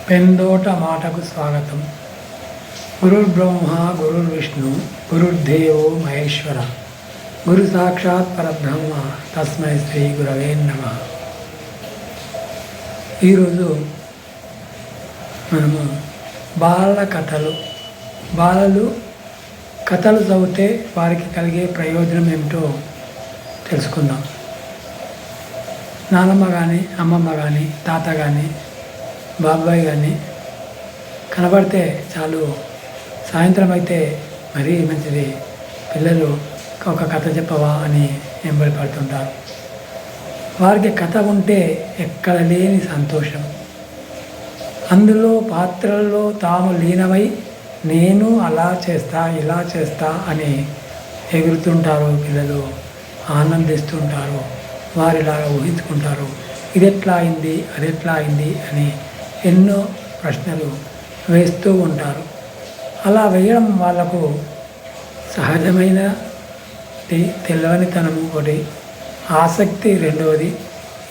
పెందోట మాటకు స్వాగతం. గురుర్బ్రహ్మ గురుర్విష్ణు గురుర్దేవో మహేశ్వర గురు సాక్షాత్ పరబ్రహ్మ తస్మై శ్రీ గురవే నమః. ఈరోజు మనము బాలలు కథలు చదివితే వారికి కలిగే ప్రయోజనం ఏమిటో తెలుసుకుందాం. నానమ్మ కానీ, అమ్మమ్మ కానీ, తాత కానీ, బాబాయ్ కానీ కనబడితే చాలు, సాయంత్రం అయితే మరీ మంచిది, పిల్లలు ఒక కథ చెప్పవా అని వెంబడి పడుతుంటారు. వారికి కథ ఉంటే ఎక్కడ లేని సంతోషం. అందులో పాత్రల్లో తాము లీనమై నేను అలా చేస్తా ఇలా చేస్తా అని ఎగురుతుంటారు. పిల్లలు ఆనందిస్తుంటారు, వారిలాగా ఊహించుకుంటారు. ఇది ఎట్లా అయింది, అది ఎట్లా అయింది అని ఎన్నో ప్రశ్నలు వేస్తూ ఉంటారు. అలా వేయడం వాళ్లకు సహజమైన తెలియనితనం ఒకటి, ఆసక్తి రెండవది.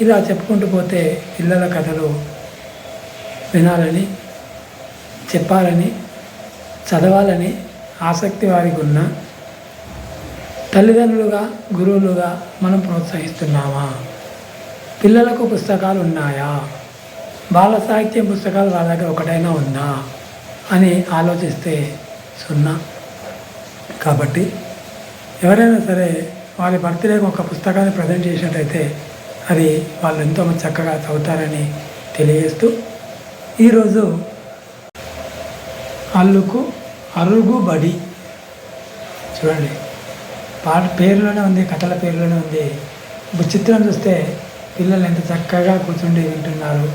ఇలా చెప్పుకుంటూ పోతే పిల్లల కథలు వినాలని, చెప్పాలని, చదవాలని ఆసక్తి వారికి ఉన్న తల్లిదండ్రులుగా, గురువులుగా మనం ప్రోత్సహిస్తున్నామా? పిల్లలకు పుస్తకాలు ఉన్నాయా? బాల సాహిత్యం పుస్తకాలు వాళ్ళ దగ్గర ఒకటైనా ఉందా అని ఆలోచిస్తే సున్నా. కాబట్టి ఎవరైనా సరే వాళ్ళ బర్త్డేకి ఒక పుస్తకాన్ని ప్రజెంట్ చేసినట్టయితే అది వాళ్ళు ఎంతో చక్కగా చదువుతారని తెలియజేస్తూ, ఈరోజు అరుగుబడి చూడండి, పాట పేరులోనే ఉంది, కథల పేరులోనే ఉంది. చిత్రం చూస్తే పిల్లలు ఎంత చక్కగా కూర్చుండి వింటున్నారు.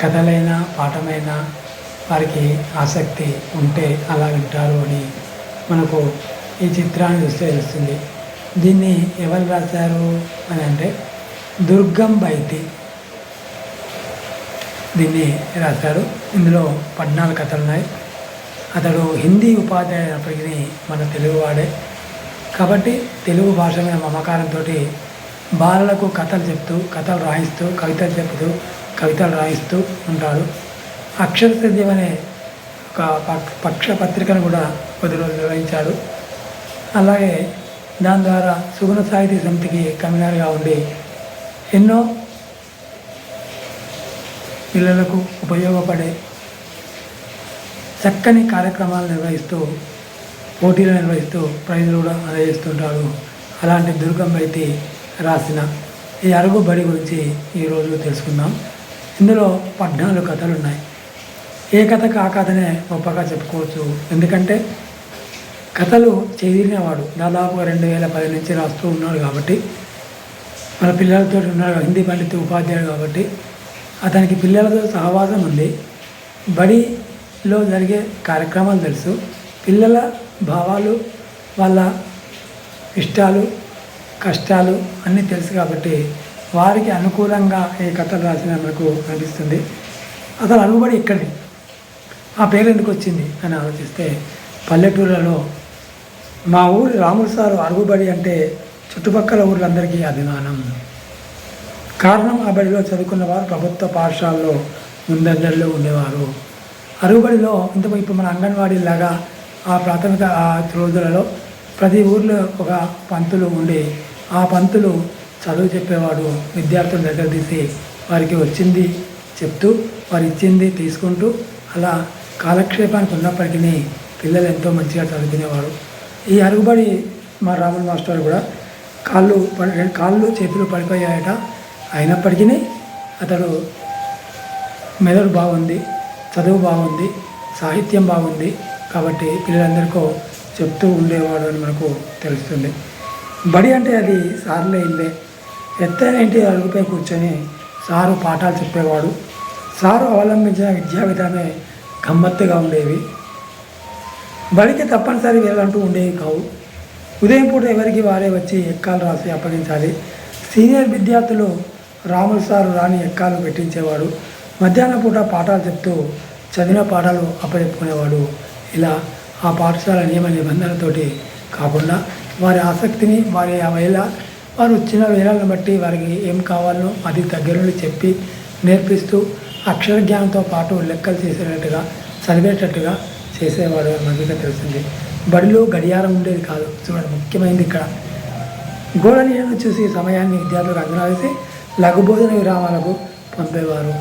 కథలైనా పాఠమైనా వారికి ఆసక్తి ఉంటే అలా వింటారు అని మనకు ఈ చిత్రాన్ని చూస్తే తెలుస్తుంది. దీన్ని ఎవరు రాశారు అని అంటే దుర్గం బైతి దీన్ని రాశారు. ఇందులో 14 కథలు ఉన్నాయి. అతడు హిందీ ఉపాధ్యాయుడు అయినప్పటికీ మన తెలుగువాడే కాబట్టి తెలుగు భాష మీద మమకారంతో బాలలకు కథలు చెప్తూ, కథలు రాయిస్తూ, కవితలు చెప్తూ, కవితలు రాయిస్తూ ఉంటాడు. అక్షర సత్యం అనే ఒక పక్ష పత్రికను కూడా కొద్ది రోజులు నిర్వహించాడు. అలాగే దాని ద్వారా సుగుణ సాహితీ సమితికి కన్వీనర్గా ఉండి ఎన్నో పిల్లలకు ఉపయోగపడే చక్కని కార్యక్రమాలు నిర్వహిస్తూ, పోటీలు నిర్వహిస్తూ ప్రైజులు కూడా అందజేస్తుంటాడు. అలాంటి దుర్గం అయితే రాసిన ఈ అరుగుబడి గురించి ఈరోజు తెలుసుకుందాం. ఇందులో 14 కథలు ఉన్నాయి. ఏ కథకు ఆ కథనే గొప్పగా చెప్పుకోవచ్చు. ఎందుకంటే కథలు చదివినవాడు దాదాపు 2010 నుంచి రాస్తూ ఉన్నాడు కాబట్టి, మన పిల్లలతో ఉన్నాడు, హిందీ పండిత ఉపాధ్యాయుడు కాబట్టి అతనికి పిల్లలతో సహవాసం ఉంది. బడిలో జరిగే కార్యక్రమాలు తెలుసు, పిల్లల భావాలు, వాళ్ళ ఇష్టాలు, కష్టాలు అన్నీ తెలుసు కాబట్టి వారికి అనుకూలంగా ఈ కథలు రాసిన మనకు అనిపిస్తుంది. అసలు అరుగుబడి ఎక్కడి, ఆ పేరు ఎందుకు వచ్చింది అని ఆలోచిస్తే, పల్లెటూళ్ళలో మా ఊరి రాములు సారు అరుగుబడి అంటే చుట్టుపక్కల ఊర్లందరికీ అభిమానం. కారణం, ఆ బడిలో చదువుకున్న వారు ప్రభుత్వ పాఠశాలలో ముందంజల్లో ఉండేవారు. అరుగుబడిలో ఇప్పుడు మన అంగన్వాడీలాగా ఆ ప్రాథమిక రోజులలో ప్రతి ఊర్లో ఒక పంతులు ఉండి ఆ పంతులు చదువు చెప్పేవాడు. విద్యార్థుల దగ్గర తీసి వారికి వచ్చింది చెప్తూ, వారు ఇచ్చింది తీసుకుంటూ అలా కాలక్షేపానికి ఉన్నప్పటికీ పిల్లలు ఎంతో మంచిగా చదువుకునేవారు. ఈ అరుగుబడి మా రాముల మాస్టర్ కూడా కాళ్ళు చేతులు పడిపోయాయట. అయినప్పటికీ అతడు మెదడు బాగుంది, చదువు బాగుంది, సాహిత్యం బాగుంది కాబట్టి పిల్లలందరికీ చెప్తూ ఉండేవాడు అని మనకు తెలుస్తుంది. బడి అంటే అది సార్లే ఇల్లే. ఎత్తైన ఇంటి అరుగుపై కూర్చొని సారు పాఠాలు చెప్పేవాడు. సారు అవలంబించిన విద్యా విధానమే గమ్మత్తుగా ఉండేవి. బడికి తప్పనిసరి వెళ్ళంటూ ఉండేవి కావు. ఉదయం పూట ఎవరికి వారే వచ్చి ఎక్కాలు రాసి అప్పగించాలి. సీనియర్ విద్యార్థులు రాములు సారు రాని ఎక్కాలు పెట్టించేవాడు. మధ్యాహ్నం పూట పాఠాలు చెప్తూ చదివిన పాఠాలు అప్పచెప్పుకునేవాడు. ఇలా ఆ పాఠశాల నియమ నిబంధనలతోటి కాకుండా వారి ఆసక్తిని, వారు వచ్చిన వేళలను బట్టి వారికి ఏం కావాలో అది దగ్గరుండి చెప్పి నేర్పిస్తూ అక్షర జ్ఞానంతో పాటు లెక్కలు చేసేటట్టుగా చదివేటట్టుగా చేసేవాడు అని మనకి తెలిసింది. బడిలో గడియారం ఉండేది కాదు. చూడండి, ముఖ్యమైనది ఇక్కడ. గోడ నీడను చూసి సమయాన్ని విద్యార్థులకు అంచనా వేసి లఘుబోధన విరామాలకు పంపేవారు.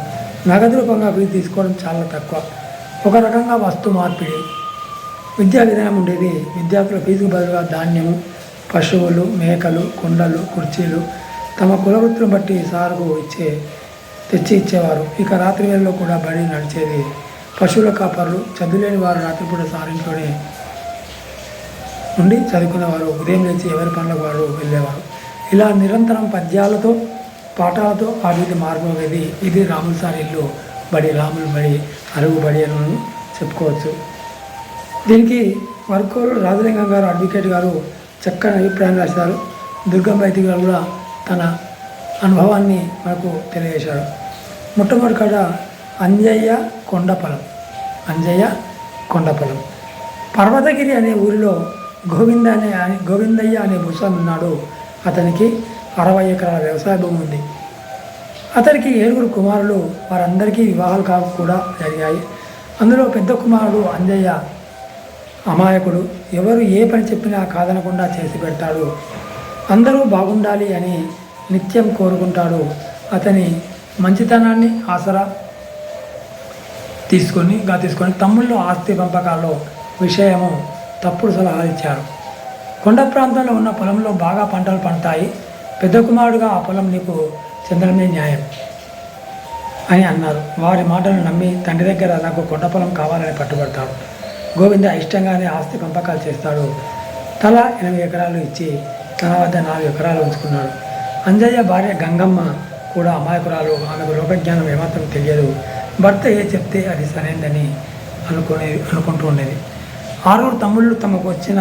నగదు రూపంగా ఫీజు తీసుకోవడం చాలా తక్కువ. ఒక రకంగా వస్తు మార్పిడి విద్యా విధానం ఉండేది. విద్యార్థుల ఫీజుకు బదులుగా ధాన్యము, పశువులు, మేకలు, కుండలు, కుర్చీలు తమ కులవృత్తులను బట్టి సారుకు తెచ్చి ఇచ్చేవారు. ఇక రాత్రి వేళలో కూడా బడి నడిచేది. పశువుల కాపర్లు, చదువులేని వారు రాత్రిపూట సారింట్లోనే ఉండి చదువుకునేవారు. ఉదయం లేచి ఎవరి పనులకు వారు వెళ్ళేవారు. ఇలా నిరంతరం పద్యాలతో పాఠాలతో అభివృద్ధి మార్గమేది. ఇది రాముల సార్ ఇల్లు బడి, రాముల బడి, అరుగు బడి అని మనం చెప్పుకోవచ్చు. దీనికి వర్కోలు రాజలింగం గారు, అడ్వకేట్ గారు చక్కని అభిప్రాయం రాశారు. దుర్గం వైద్య గారు కూడా తన అనుభవాన్ని మనకు తెలియజేశారు. మొట్టమొదటి కాడ అంజయ్య కొండపలం. పర్వతగిరి అనే ఊరిలో గోవిందయ్య అనే ముసలి ఉన్నాడు. అతనికి 60 ఎకరాల వ్యవసాయ భూమి ఉంది. అతనికి 7 కుమారులు. వారందరికీ వివాహాలు కూడా జరిగాయి. అందులో పెద్ద కుమారుడు అంజయ్య అమాయకుడు. ఎవరు ఏ పని చెప్పినా కాదనకుండా చేసి పెడతాడు. అందరూ బాగుండాలి అని నిత్యం కోరుకుంటాడు. అతని మంచితనాన్ని ఆసరా తీసుకొని తమ్ముళ్ళు ఆస్తి పంపకాల్లో విషయము తప్పుడు సలహాలు ఇచ్చారు. కొండ ప్రాంతంలో ఉన్న పొలంలో బాగా పంటలు పండుతాయి. పెద్ద కుమారుడుగా ఆ పొలం నీకు చెందడమే న్యాయం అని అన్నారు. వారి మాటలు నమ్మి తండ్రి దగ్గర నాకు కొండ పొలం కావాలని పట్టుబడతాడు. గోవింద ఇష్టంగానే ఆస్తి పంపకాలు చేస్తాడు. తలా 8 ఎకరాలు ఇచ్చి తన వద్ద 4 ఎకరాలు ఉంచుకున్నాడు. అంజయ్య భార్య గంగమ్మ కూడా అమాయకురాలు. ఆమెకు లోకజ్ఞానం ఏమాత్రం తెలియదు. భర్త ఏ చెప్తే అది సరైందని అనుకుంటూ ఉండేది. 6 తమ్ముళ్ళు తమకు వచ్చిన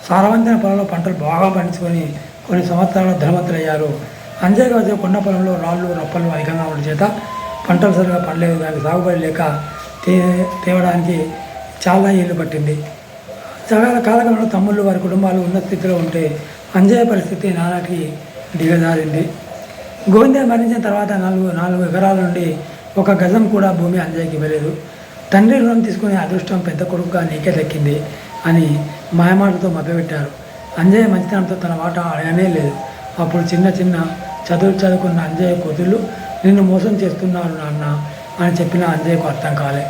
సారవంతమైన పొలంలో పంటలు బాగా పండించుకొని కొన్ని సంవత్సరాలు ధనవంతులయ్యారు. అంజయ్య వద్ద కొండ పొలంలో రాళ్ళు రప్పలు అధికంగా ఉండడం చేత పంటలు సరిగా పండలేదు. దానికి సాగుబడి లేక తేవడానికి చాలా ఏళ్ళు పట్టింది. చాలా కాలక్రమంలో తమ్ముళ్ళు వారి కుటుంబాలు ఉన్నత స్థితిలో ఉంటే అంజయ్య పరిస్థితి నానాటికి దిగజారింది. గోవిందయ్య మరణించిన తర్వాత 4 ఎకరాల నుండి 1 గజం కూడా భూమి అంజయ్యకి ఇవ్వలేదు. తండ్రి రుణం తీసుకునే అదృష్టం పెద్ద కొడుకుగా నీకే దక్కింది అని మాయమాటలతో మభ్యపెట్టారు. అంజయ్య మంచితనంతో తన వాటా అడగనే లేదు. అప్పుడు చిన్న చదువుకున్న అంజయ్య కూతుళ్ళు నిన్ను మోసం చేస్తున్నారు నాన్న అని చెప్పిన అంజయ్యకు అర్థం కాలే.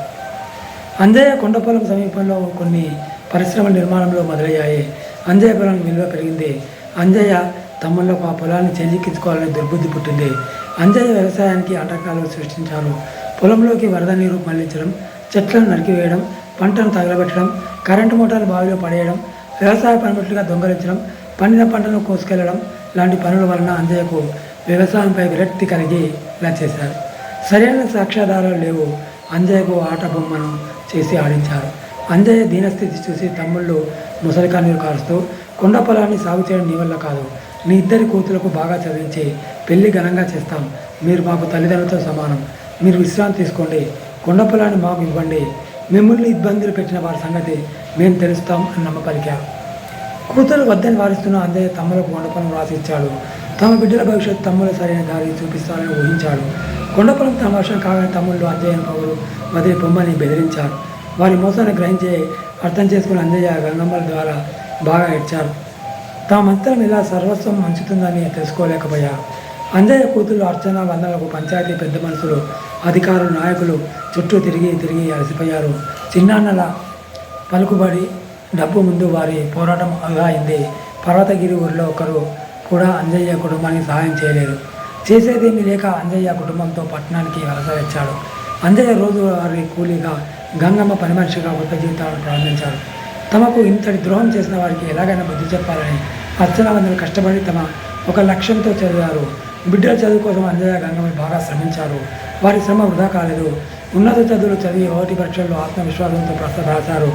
అంజయ్య కొండపొలం సమీపంలో కొన్ని పరిశ్రమల నిర్మాణంలో మొదలయ్యాయి. అంజయ్య పొలం విలువ పెరిగింది. అంజయ్య తమ్ముళ్లకు ఆ పొలాన్ని చేజిక్కించుకోవాలని దుర్బుద్ధి పుట్టింది. అంజయ్య వ్యవసాయానికి ఆటంకాలు సృష్టించారు. పొలంలోకి వరద నీరు మళ్లించడం, చెట్లను నరికివేయడం, పంటను తగలబెట్టడం, కరెంటు మోటార్లు బావిలో పడేయడం, వ్యవసాయ పనిముట్లుగా దొంగలించడం, పండిన పంటను కోసుకెళ్లడం లాంటి పనుల వలన అంజయ్యకు వ్యవసాయంపై విరక్తి కలిగి ఇలా చేశారు. సరైన సాక్ష్యాధారాలు లేవు. అంజయ్యకు ఆట బొమ్మను చేసి ఆడించారు. అంజయ్య దీనస్థితి చూసి తమ్ముళ్ళు ముసలి కన్నీరు కారుస్తూ కొండ పొలాన్ని సాగు చేయడం నీ వల్ల కాదు. నీ 2 కూతులకు బాగా చదివించి పెళ్లి ఘనంగా చేస్తాం. మీరు మాకు తల్లిదండ్రులతో సమానం. మీరు విశ్రాంతి తీసుకోండి. కొండ పొలాన్ని మాకు ఇవ్వండి. మిమ్మల్ని ఇబ్బందులు పెట్టిన వారి సంగతి మేము తెలుస్తాం అని నమ్మపలికారు. కూతురు వద్దని వారిస్తున్న అంజయ్య తమ్ములకు కొండ పొలం రాసి ఇచ్చాడు. తమ బిడ్డల భవిష్యత్తు తమ్ముళ్ళు సరైన దారి చూపిస్తారని ఊహించాడు. కొండపొలం తమ వర్షం కాగానే తమ్ముళ్ళు అంజయ్యను పౌరు వదిలి పొమ్మని బెదిరించారు. వారి మోసాన్ని గ్రహించి అర్థం చేసుకుని అంజయ్య గంగమ్మల ద్వారా బాగా ఏడ్చారు. తమ మంత్రం ఇలా సర్వస్వం మంచుతుందని తెలుసుకోలేకపోయారు. అంజయ్య కూతుళ్ళు అర్చన వందలకు పంచాయతీ పెద్ద మనుషులు, అధికారులు, నాయకులు చుట్టూ తిరిగి అలసిపోయారు. చిన్నాన్నల పలుకుబడి డబ్బు ముందు వారి పోరాటం అలా అయింది. పర్వతగిరి ఊరిలో ఒకరు కూడా అంజయ్య కుటుంబానికి సహాయం చేయలేదు. చేసేదేమీ లేక అంజయ్య కుటుంబంతో పట్టణానికి వలస వచ్చాడు. అంజయ్య రోజువారీ కూలీగా, గంగమ్మ పని మనిషిగా కొత్త జీవితాలను ప్రారంభించారు. తమకు ఇంతటి ద్రోహం చేసిన వారికి ఎలాగైనా బుద్ధి చెప్పాలని అర్చనావందలు కష్టపడి తమ ఒక లక్ష్యంతో చదివారు. బిడ్డల చదువు కోసం అంజయ్య గంగమ్మలు బాగా శ్రమించారు. వారి శ్రమ వృధా కాలేదు. ఉన్నత చదువులు చదివి 1 పరీక్షల్లో ఆత్మవిశ్వాసంతో రాశారు.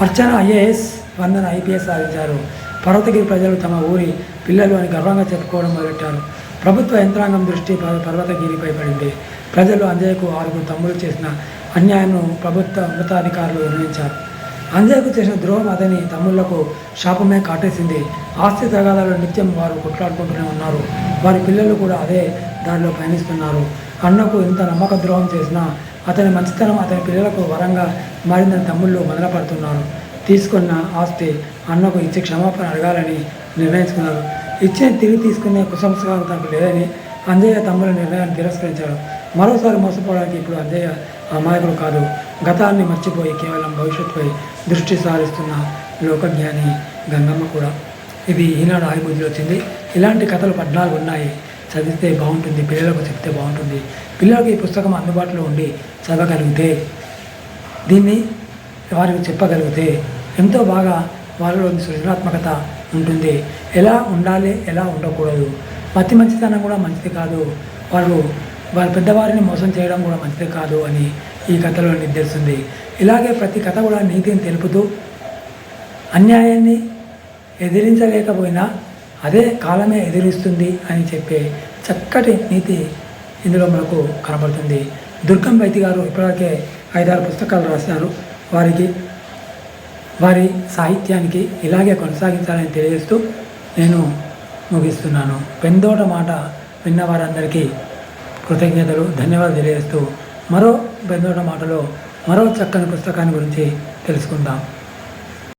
అర్చన IAS, వందన IPS సాధించారు. పర్వతగిరి ప్రజలు తమ ఊరి పిల్లలు అని గర్వంగా చెప్పుకోవడం మొదలెట్టారు. ప్రభుత్వ యంత్రాంగం దృష్టి పర్వతగిరిపై పడింది. ప్రజలు అంజయ్యకు 6 తమ్ములు చేసిన అన్యాయంను ప్రభుత్వ ఉన్నతాధికారులు నిర్ణయించారు. అంజయ్యకు చేసిన ద్రోహం అతని తమ్ముళ్లకు శాపమే కాటేసింది. ఆస్తి తగాదాలు నిత్యం వారు కొట్లాడుకుంటూనే ఉన్నారు. వారి పిల్లలు కూడా అదే దారిలో పయనిస్తున్నారు. అన్నకు ఇంత నమ్మక ద్రోహం చేసినా అతని మంచితనం అతని పిల్లలకు వరంగా మారిందని తమ్ముళ్ళు మొదలుపడుతున్నారు. తీసుకున్న ఆస్తి అన్నకు ఇచ్చి క్షమాపణ అడగాలని నిర్ణయించుకున్నారు. ఇచ్చిన తిరిగి తీసుకునే కుసంస్కారం తనకు లేదని అంజయ్య తమ్ముల నిర్ణయాన్ని తిరస్కరించాడు. మరోసారి మోసపోవడానికి ఇప్పుడు అంజయ్య అమాయకుడు కాదు, గతాన్ని మర్చిపోయి కేవలం భవిష్యత్తుపై దృష్టి సారిస్తున్న లోకజ్ఞాని గంగమ్మ కూడా. ఇది ఈనాడు ఆయిబుద్ధిలో వచ్చింది. ఇలాంటి కథలు 14 ఉన్నాయి. చదివితే బాగుంటుంది, పిల్లలకు చెప్తే బాగుంటుంది. పిల్లలకు ఈ పుస్తకం అందుబాటులో ఉండి చదవగలిగితే, దీన్ని వారికి చెప్పగలిగితే ఎంతో బాగా వాళ్ళలోని సృజనాత్మకత ఉంటుంది. ఎలా ఉండాలి, ఎలా ఉండకూడదు, అతి మంచితనం కూడా మంచిది కాదు, వారి పెద్దవారిని మోసం చేయడం కూడా మంచిది కాదు అని ఈ కథలో నిర్దేశిస్తుంది. ఇలాగే ప్రతి కథ కూడా నీతిని తెలుపుతూ అన్యాయాన్ని ఎదిరించలేకపోయినా అదే కాలమే ఎదిరిస్తుంది అని చెప్పే చక్కటి నీతి ఇందులో మనకు కనబడుతుంది. దుర్గం వైద్య గారు ఇప్పటికే 5-6 పుస్తకాలు రాశారు. వారి సాహిత్యానికి ఇలాగే కొనసాగించాలని తెలియజేస్తూ నేను ముగిస్తున్నాను. పెందోట మాట విన్న వారందరికీ కృతజ్ఞతలు, ధన్యవాదాలు తెలియజేస్తూ మరో పెందోట మాటలో మరో చక్కని పుస్తకాన్ని గురించి తెలుసుకుందాం.